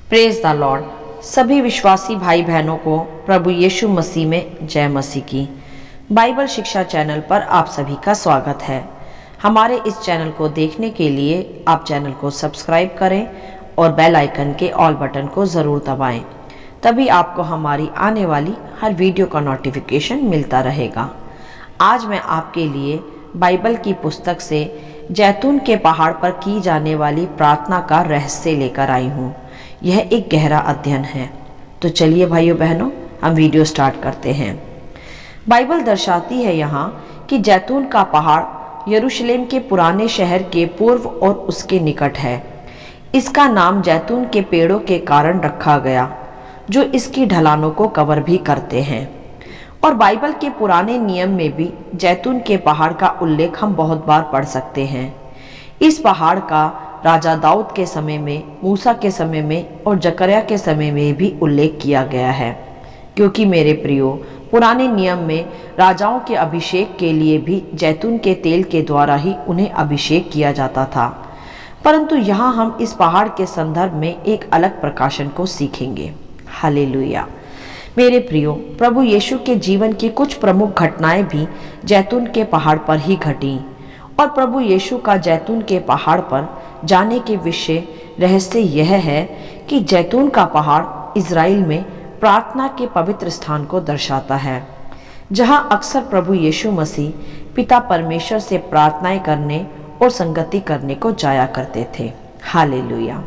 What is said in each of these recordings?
Praise the Lord. सभी विश्वासी भाई बहनों को प्रभु यीशु मसीह में जय मसीह की। बाइबल शिक्षा चैनल पर आप सभी का स्वागत है। हमारे इस चैनल को देखने के लिए आप चैनल को सब्सक्राइब करें और बेल आइकन के ऑल बटन को ज़रूर दबाएं, तभी आपको हमारी आने वाली हर वीडियो का नोटिफिकेशन मिलता रहेगा। आज मैं आपके लिए बाइबल की पुस्तक से जैतून के पहाड़ पर की जाने वाली प्रार्थना का रहस्य लेकर आई हूँ। यह एक गहरा अध्ययन है। तो चलिए भाइयों बहनों, हम वीडियो स्टार्ट करते हैं। बाइबल दर्शाती है यहाँ कि जैतून का पहाड़ यरूशलेम के पुराने शहर के पूर्व और उसके निकट है। इसका नाम जैतून के पेड़ों के कारण रखा गया, जो इसकी ढलानों को कवर भी करते हैं। और बाइबल के पुराने नियम में भी जैतून के पहाड़ का उल्लेख हम बहुत बार पढ़ सकते हैं। इस पहाड़ का राजा दाऊद के समय में, मूसा के समय में और जकरिया के समय में भी उल्लेख किया गया है, क्योंकि मेरे प्रियो, पुराने नियम में राजाओं के अभिषेक के लिए भी जैतून के तेल के द्वारा ही उन्हें अभिषेक किया जाता था। परंतु यहाँ हम इस पहाड़ के संदर्भ में एक अलग प्रकाशन को सीखेंगे। हालेलुया। मेरे प्रियो, प्रभु यीशु के जीवन की कुछ प्रमुख घटनाएं भी जैतून के पहाड़ पर ही घटी। और प्रभु यीशु का जैतून के पहाड़ पर जाने के विषय रहस्य यह है कि जैतून का पहाड़ इज़राइल में प्रार्थना के पवित्र स्थान को दर्शाता है, जहां अक्सर प्रभु यीशु मसीह पिता परमेश्वर से प्रार्थनाएं करने और संगति करने को जाया करते थे। हालेलुया।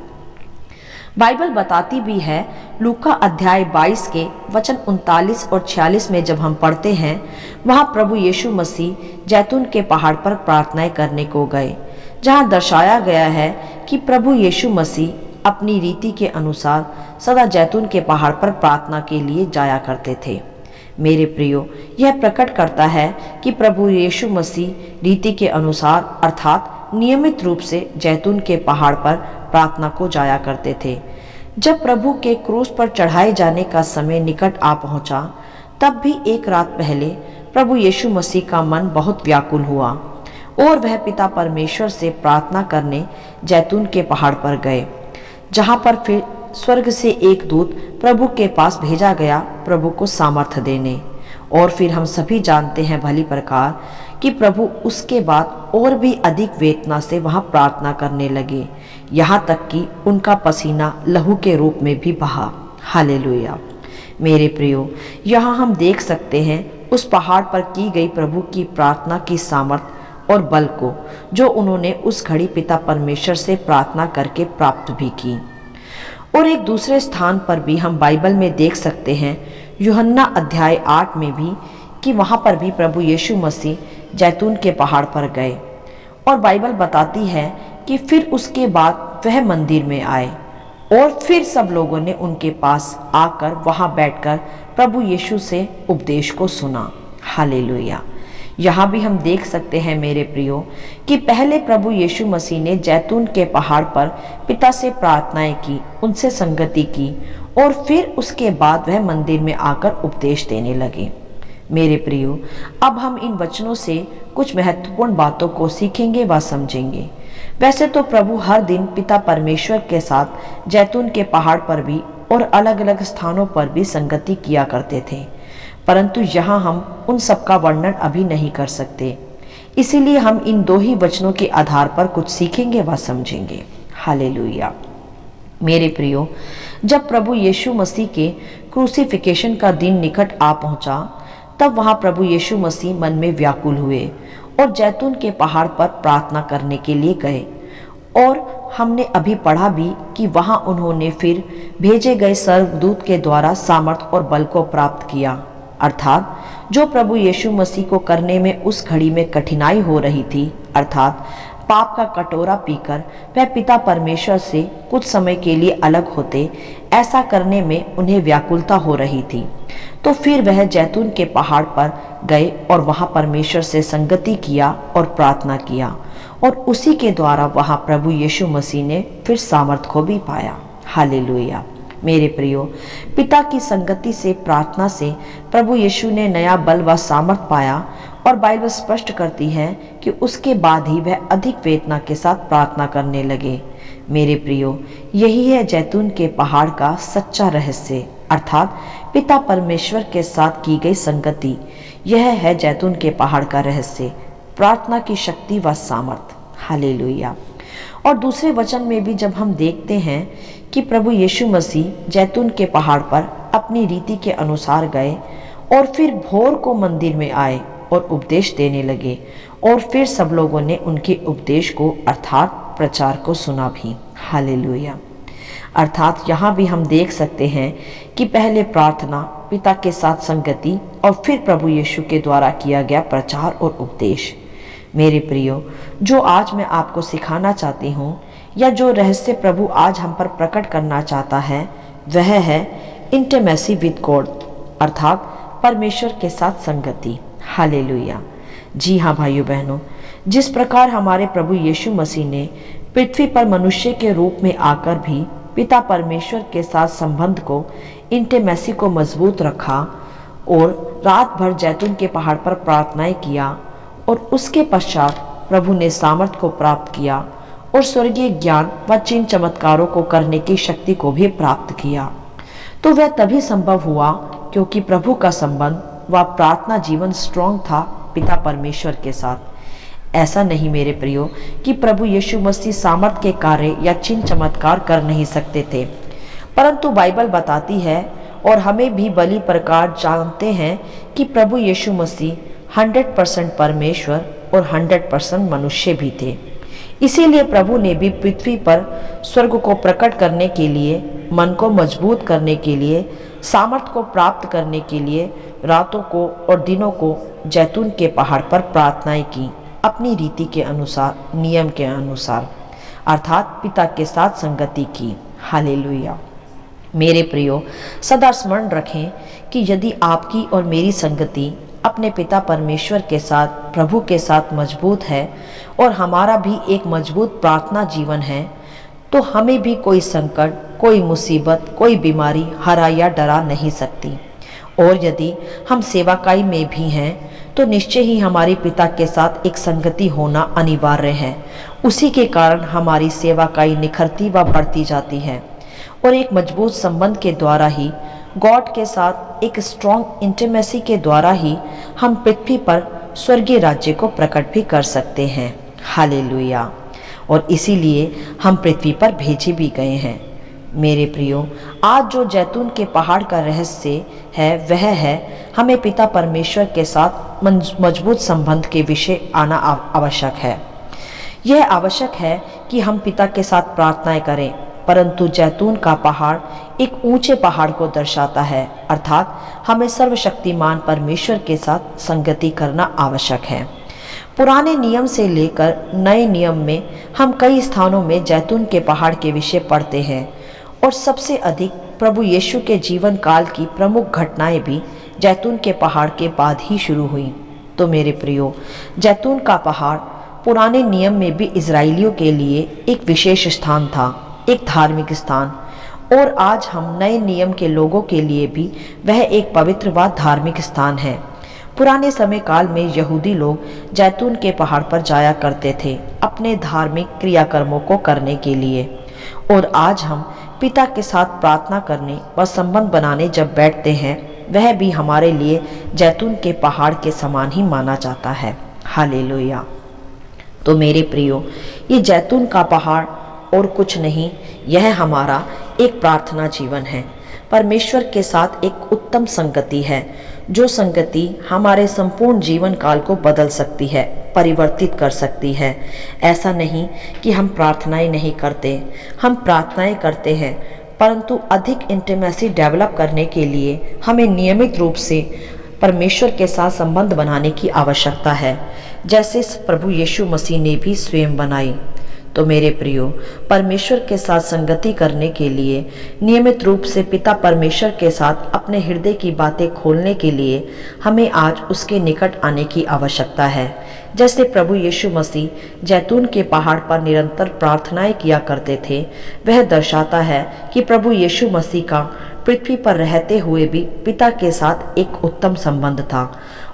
बाइबल बताती भी है, लूका अध्याय 22 के वचन 39 और 46 में जब हम पढ़ते हैं, वहाँ प्रभु यीशु मसीह जैतून के पहाड़ पर प्रार्थनाएं करने को गए, जहाँ दर्शाया गया है कि प्रभु यीशु मसीह अपनी रीति के अनुसार सदा जैतून के पहाड़ पर प्रार्थना के लिए जाया करते थे। मेरे प्रियो, यह प्रकट करता है कि प्रभु यीशु मसीह रीति के अनुसार अर्थात नियमित रूप से जैतून के पहाड़ पर प्रार्थना को जाया करते थे। जब प्रभु के क्रूस पर चढ़ाए जाने का समय निकट आ पहुंचा, तब भी एक रात पहले प्रभु यीशु मसीह का मन बहुत व्याकुल हुआ और वह पिता परमेश्वर से प्रार्थना करने जैतून के पहाड़ पर गए, जहां पर फिर स्वर्ग से एक दूत प्रभु के पास भेजा गया प्रभु को सामर्थ्य देने। और फिर हम सभी जानते हैं भली प्रकार कि प्रभु उसके बाद और भी अधिक वेदना से वहां प्रार्थना करने लगे, यहाँ तक कि उनका पसीना लहू के रूप में भी बहा। हालेलुया। मेरे प्रियो, यहाँ हम देख सकते हैं उस पहाड़ पर की गई प्रभु की प्रार्थना की सामर्थ और बल को, जो उन्होंने उस घड़ी पिता परमेश्वर से प्रार्थना करके प्राप्त भी की। और एक दूसरे स्थान पर भी हम बाइबल में देख सकते हैं, यूहन्ना अध्याय 8 में भी, कि वहाँ पर भी प्रभु यीशु मसीह जैतून के पहाड़ पर गए। और बाइबल बताती है कि फिर उसके बाद वह मंदिर में आए और फिर सब लोगों ने उनके पास आकर वहाँ बैठकर प्रभु यीशु से उपदेश को सुना। हालेलुया। यहाँ भी हम देख सकते हैं मेरे प्रियो कि पहले प्रभु यीशु मसीह ने जैतून के पहाड़ पर पिता से प्रार्थनाएं की, उनसे संगति की, और फिर उसके बाद वह मंदिर में आकर उपदेश देने लगे। मेरे प्रियो, अब हम इन वचनों से कुछ महत्वपूर्ण बातों को सीखेंगे व समझेंगे। वैसे तो प्रभु हर दिन पिता परमेश्वर के साथ जैतून के पहाड़ पर भी और अलग अलग स्थानों पर भी संगति किया करते थे, परंतु यहाँ हम उन सब का वर्णन अभी नहीं कर सकते। इसीलिए हम इन दो ही वचनों के आधार पर कुछ सीखेंगे व समझेंगे। हालेलुया। मेरे प्रियो, जब प्रभु यीशु मसीह के क्रूसिफिकेशन का दिन निकट आ पहुंचा, तब वहां प्रभु यीशु मसीह मन में व्याकुल हुए और जैतून के पहाड़ पर प्रार्थना करने के लिए गए। और हमने अभी पढ़ा भी कि वहां उन्होंने फिर भेजे गए स्वर्गदूत के द्वारा सामर्थ और बल को प्राप्त किया, अर्थात जो प्रभु यीशु मसीह को करने में उस घड़ी में कठिनाई हो रही थी, अर्थात पाप का कटोरा पीकर वह पिता परमेश्वर से कुछ समय के लिए अलग होते, ऐसा करने में उन्हें व्याकुलता हो रही थी। तो फिर वह जैतून के पहाड़ पर गए और वहां परमेश्वर से संगति किया और प्रार्थना किया, और उसी के द्वारा वहां प्रभु यीशु मसीह ने फिर सामर्थ को भी पाया। हालेलुया। मेरे प्रियो, पिता की संगति से, प्रार्थना से प्रभु यीशु ने नया बल व सामर्थ पाया और बाइबल स्पष्ट करती है कि उसके बाद ही वह अधिक वेदना के साथ प्रार्थना करने लगे। मेरे प्रियो, यही है जैतून के पहाड़ का सच्चा रहस्य, अर्थात पिता परमेश्वर के साथ की गई संगति। यह है जैतून के पहाड़ का रहस्य, प्रार्थना की शक्ति व सामर्थ। हालेलुया। और दूसरे वचन में भी जब हम देखते हैं कि प्रभु यीशु मसीह जैतून के पहाड़ पर अपनी रीति के अनुसार गए और फिर भोर को मंदिर में आए और उपदेश देने लगे, और फिर सब लोगों ने उनके उपदेश को अर्थात प्रचार को सुना भी। हालेलुया। अर्थात यहाँ भी हम देख सकते हैं कि पहले प्रार्थना, पिता के साथ संगति और फिर प्रभु यीशु के द्वारा किया गया प्रचार और उपदेश। मेरे प्रियो, जो आज मैं आपको सिखाना चाहती हूँ या जो रहस्य प्रभु आज हम पर प्रकट करना चाहता है, वह है इंटीमेसी विद गॉड, अर्थात परमेश्वर के साथ संगति। हालेलुया। जी हाँ भाइयों बहनों, जिस प्रकार हमारे प्रभु यीशु मसीह ने पृथ्वी पर मनुष्य के रूप में आकर भी पिता परमेश्वर के साथ संबंध को, इंटीमेसी को मजबूत रखा और रात भर जैतून के पहाड़ पर प्रार्थनाएं किया, और उसके पश्चात प्रभु ने सामर्थ को प्राप्त किया और स्वर्गीय ज्ञान व चिन्ह चमत्कारों को करने की शक्ति को भी प्राप्त किया, तो वह तभी संभव हुआ क्योंकि प्रभु का संबंध व प्रार्थना जीवन स्ट्रॉन्ग था पिता परमेश्वर के साथ। ऐसा नहीं मेरे प्रियो कि प्रभु यीशु मसीह सामर्थ के कार्य या चिन्ह चमत्कार कर नहीं सकते थे, परंतु बाइबल बताती है और हमें भी भली प्रकार जानते हैं कि प्रभु यीशु मसीह 100% परमेश्वर और 100% मनुष्य भी थे। इसीलिए प्रभु ने भी पृथ्वी पर स्वर्ग को प्रकट करने के लिए, मन को मजबूत करने के लिए, सामर्थ को प्राप्त करने के लिए रातों को और दिनों को जैतून के पहाड़ पर प्रार्थनाएं की, अपनी रीति के अनुसार, नियम के अनुसार, अर्थात पिता के साथ संगति की। हालेलुया। मेरे प्रियो, सदा स्मरण रखें कि यदि आपकी और मेरी संगति अपने पिता परमेश्वर के साथ, प्रभु के साथ मजबूत है और हमारा भी एक मजबूत प्रार्थना जीवन है, तो हमें भी कोई संकट, कोई मुसीबत, कोई बीमारी हरा या डरा नहीं सकती। और यदि हम सेवाकाई में भी हैं तो निश्चय ही हमारे पिता के साथ एक संगति होना अनिवार्य है। उसी के कारण हमारी सेवाकाई निखरती व बढ़ती जाती है, और एक मजबूत संबंध के द्वारा ही, गॉड के साथ एक स्ट्रॉन्ग इंटीमेसी के द्वारा ही हम पृथ्वी पर स्वर्गीय राज्य को प्रकट भी कर सकते हैं। हालेलुया। और इसीलिए हम पृथ्वी पर भेजे भी गए हैं। मेरे प्रियो, आज जो जैतून के पहाड़ का रहस्य है वह है हमें पिता परमेश्वर के साथ मजबूत संबंध के विषय आना आवश्यक है। यह आवश्यक है कि हम पिता के साथ प्रार्थनाएं करें, परंतु जैतून का पहाड़ एक ऊंचे पहाड़ को दर्शाता है, अर्थात हमें सर्वशक्तिमान परमेश्वर के साथ संगति करना आवश्यक है। पुराने नियम से लेकर नए नियम में हम कई स्थानों में जैतून के पहाड़ के विषय पढ़ते हैं, और सबसे अधिक प्रभु यीशु के जीवन काल की प्रमुख घटनाएं भी जैतून के पहाड़ के बाद ही शुरू हुई। तो मेरे प्रियो, जैतून का पहाड़ पुराने नियम में भी इजरायलियों के लिए एक विशेष स्थान था, एक धार्मिक स्थान, और आज हम नए नियम के लोगों के लिए भी वह एक पवित्र व धार्मिक स्थान है। पुराने समय काल में यहूदी लोग जैतून के पहाड़ पर जाया करते थे अपने धार्मिक क्रियाकर्मों को करने के लिए, और आज हम पिता के साथ प्रार्थना करने व संबंध बनाने जब बैठते हैं, वह भी हमारे लिए जैतून के पहाड़ के समान ही माना जाता है। हालेलुया। तो मेरे प्रियो, ये जैतून का पहाड़ और कुछ नहीं, यह हमारा एक प्रार्थना जीवन है, परमेश्वर के साथ एक उत्तम संगति है, जो संगति हमारे संपूर्ण जीवन काल को बदल सकती है, परिवर्तित कर सकती है। ऐसा नहीं कि हम प्रार्थनाएं नहीं करते, हम प्रार्थनाएं करते हैं, परंतु अधिक इंटीमेसी डेवलप करने के लिए हमें नियमित रूप से परमेश्वर के साथ संबंध बनाने की आवश्यकता है, जैसे प्रभु यीशु मसीह ने भी स्वयं बनाई। तो मेरे प्रियो, परमेश्वर के साथ संगति करने के लिए, नियमित रूप से पिता परमेश्वर के साथ अपने हृदय की बातें खोलने के लिए हमें आज उसके निकट आने की आवश्यकता है। जैसे प्रभु यीशु मसीह जैतून के पहाड़ पर निरंतर प्रार्थनाएं किया करते थे, वह दर्शाता है कि प्रभु यीशु मसीह का पृथ्वी पर रहते हुए भी पिता के साथ एक उत्तम संबंध था,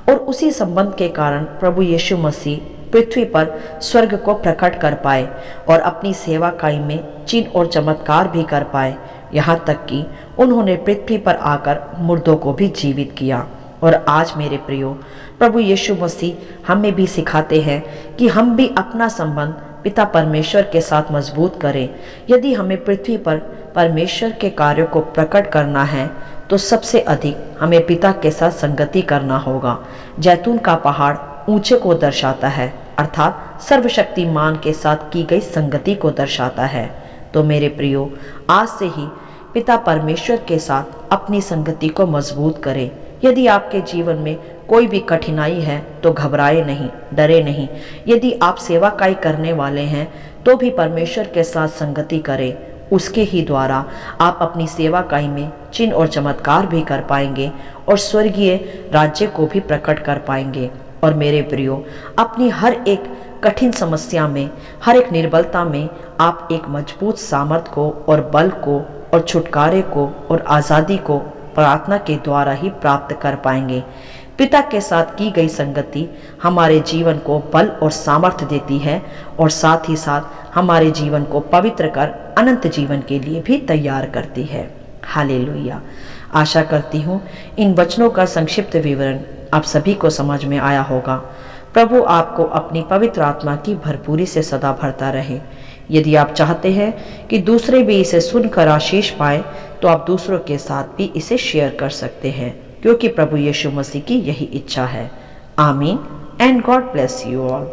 और उसी संबंध के कारण प्रभु यीशु मसीह पृथ्वी पर स्वर्ग को प्रकट कर पाए और अपनी सेवा काई में चिन्ह और चमत्कार भी कर पाए, यहाँ तक कि उन्होंने पृथ्वी पर आकर मुर्दों को भी जीवित किया। और आज मेरे प्रियो, प्रभु यीशु मसीह हमें भी सिखाते हैं कि हम भी अपना संबंध पिता परमेश्वर के साथ मजबूत करें। यदि हमें पृथ्वी पर परमेश्वर के कार्यों को प्रकट करना है तो सबसे अधिक हमें पिता के साथ संगति करना होगा। जैतून का पहाड़ ऊंचे को दर्शाता है, अर्थात सर्वशक्तिमान के साथ की गई संगति को दर्शाता है। तो मेरे प्रियो, आज से ही पिता परमेश्वर के साथ अपनी संगति को मजबूत करें। यदि आपके जीवन में कोई भी कठिनाई है तो घबराए नहीं, डरे नहीं। यदि आप सेवा काई करने वाले हैं तो भी परमेश्वर के साथ संगति करें। उसके ही द्वारा आप अपनी सेवा काई में चिन्ह और चमत्कार भी कर पाएंगे और स्वर्गीय राज्य को भी प्रकट कर पाएंगे। और मेरे प्रियो, अपनी हर एक कठिन समस्या में, हर एक निर्बलता में आप एक मजबूत सामर्थ को और बल को और छुटकारे को और आज़ादी को प्रार्थना के द्वारा ही प्राप्त कर पाएंगे। पिता के साथ की गई संगति हमारे जीवन को बल और सामर्थ्य देती है और साथ ही साथ हमारे जीवन को पवित्र कर अनंत जीवन के लिए भी तैयार करती है। हालेलुया। आशा करती हूँ इन वचनों का संक्षिप्त विवरण आप सभी को समझ में आया होगा। प्रभु आपको अपनी पवित्र आत्मा की भरपूरी से सदा भरता रहे। यदि आप चाहते हैं कि दूसरे भी इसे सुनकर आशीष पाए तो आप दूसरों के साथ भी इसे शेयर कर सकते हैं, क्योंकि प्रभु यीशु मसीह की यही इच्छा है। आमीन and God bless you all.